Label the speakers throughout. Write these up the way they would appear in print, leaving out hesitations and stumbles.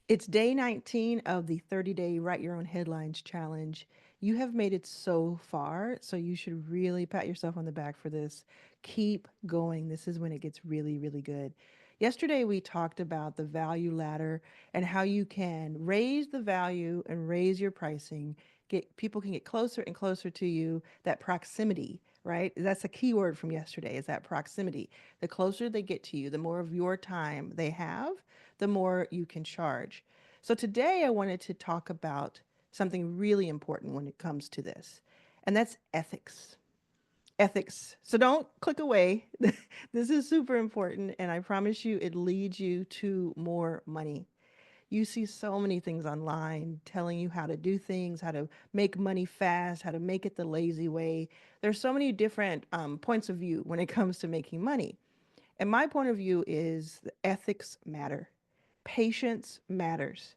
Speaker 1: It's day 19 of the 30-day Write Your Own Headlines challenge. You have made it so far, so you should really pat yourself on the back for this. Keep going. This is when it gets really, really good. Yesterday, we talked about the value ladder and how you can raise the value and raise your pricing. Get people can get closer and closer to you. That proximity, right? That's a key word from yesterday, is that proximity. The closer they get to you, the more of your time they have, the more you can charge. So today I wanted to talk about something really important when it comes to this, and that's ethics. Ethics. So don't click away. This is super important, and I promise you it leads you to more money. You see so many things online telling you how to do things, how to make money fast, how to make it the lazy way. There's so many different points of view when it comes to making money. And my point of view is the ethics matter. Patience matters.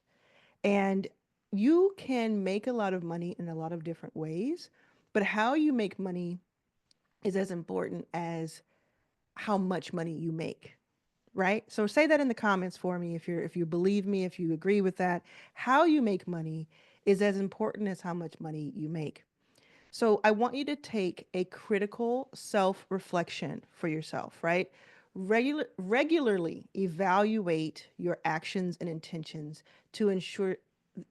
Speaker 1: And you can make a lot of money in a lot of different ways, but how you make money is as important as how much money you make, right? So say that in the comments for me if you believe me, if you agree with that. How you make money is as important as how much money you make. So I want you to take a critical self-reflection for yourself, right? Regularly evaluate your actions and intentions to ensure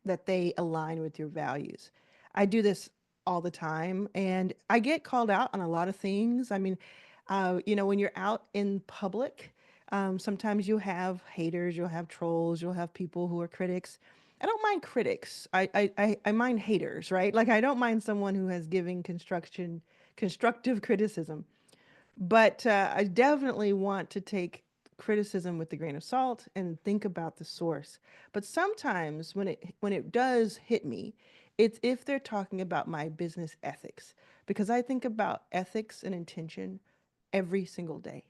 Speaker 1: that they align with your values. I do this all the time and I get called out on a lot of things. I mean, when you're out in public, sometimes you have haters, you'll have trolls, you'll have people who are critics. I don't mind critics. I mind haters, right? Like I don't mind someone who has given constructive criticism. But I definitely want to take criticism with a grain of salt and think about the source. But sometimes when it does hit me, it's if they're talking about my business ethics because I think about ethics and intention every single day.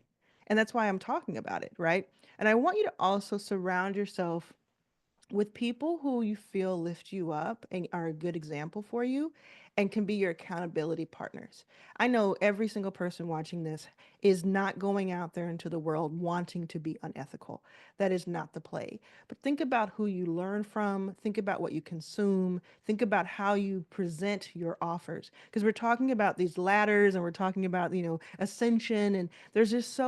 Speaker 1: And that's why I'm talking about it, right? And I want you to also surround yourself with people who you feel lift you up and are a good example for you and can be your accountability partners. I know every single person watching this is not going out there into the world wanting to be unethical. That is not the play. But think about who you learn from, think about what you consume, think about how you present your offers. Because we're talking about these ladders and we're talking about, ascension, and there's just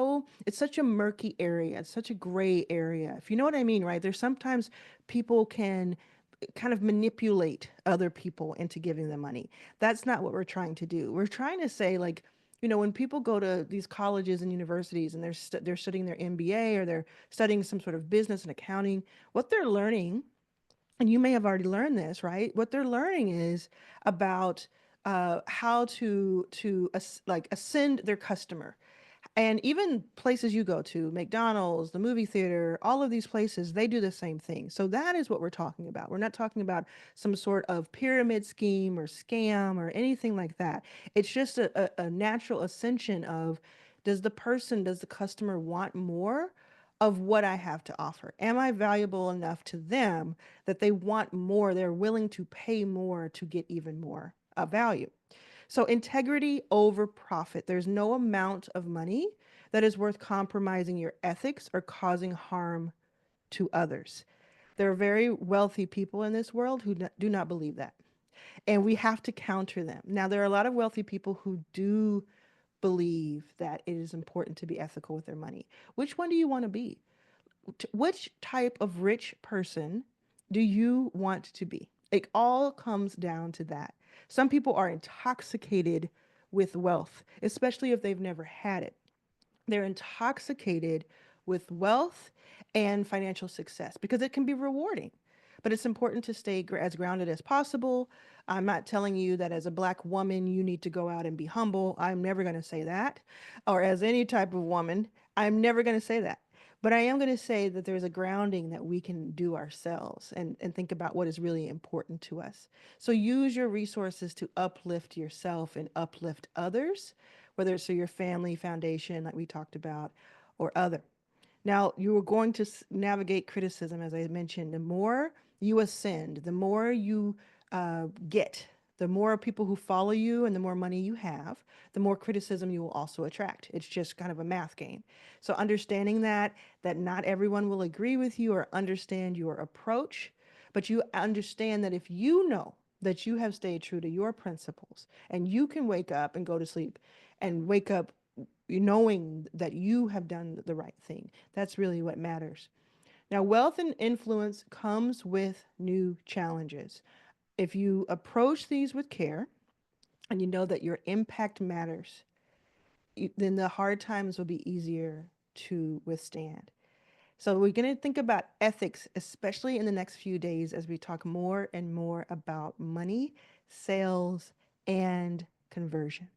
Speaker 1: it's such a murky area, it's such a gray area. If you know what I mean, right? There's sometimes people can kind of manipulate other people into giving them money. That's not what we're trying to do. We're trying to say, like, when people go to these colleges and universities and they're studying their MBA or they're studying some sort of business and accounting, what they're learning, and you may have already learned this, right? What they're learning is about how to like ascend their customer, and even places you go to, McDonald's, the movie theater, all of these places, they do the same thing. So that is what we're talking about. We're not talking about some sort of pyramid scheme or scam or anything like that. It's just a natural ascension of, does the customer want more of what I have to offer? Am I valuable enough to them that they want more? They're willing to pay more to get even more value. So integrity over profit. There's no amount of money that is worth compromising your ethics or causing harm to others. There are very wealthy people in this world who do not believe that. And we have to counter them. Now, there are a lot of wealthy people who do believe that it is important to be ethical with their money. Which one do you want to be? Which type of rich person do you want to be? It all comes down to that. Some people are intoxicated with wealth, especially if they've never had it. They're intoxicated with wealth and financial success because it can be rewarding. But it's important to stay as grounded as possible. I'm not telling you that as a Black woman, you need to go out and be humble. I'm never going to say that. Or as any type of woman, I'm never going to say that. But I am going to say that there's a grounding that we can do ourselves and think about what is really important to us. So use your resources to uplift yourself and uplift others, whether it's through your family foundation, like we talked about, or other. Now, you are going to navigate criticism, as I mentioned. The more you ascend, the more you get, The more people who follow you and the more money you have, the more criticism you will also attract. It's just kind of a math game. So understanding that not everyone will agree with you or understand your approach, but you understand that if you know that you have stayed true to your principles and you can wake up and go to sleep and wake up knowing that you have done the right thing, that's really what matters. Now, wealth and influence comes with new challenges. If you approach these with care and you know that your impact matters, then the hard times will be easier to withstand. So, we're going to think about ethics, especially in the next few days, as we talk more and more about money, sales, and conversion.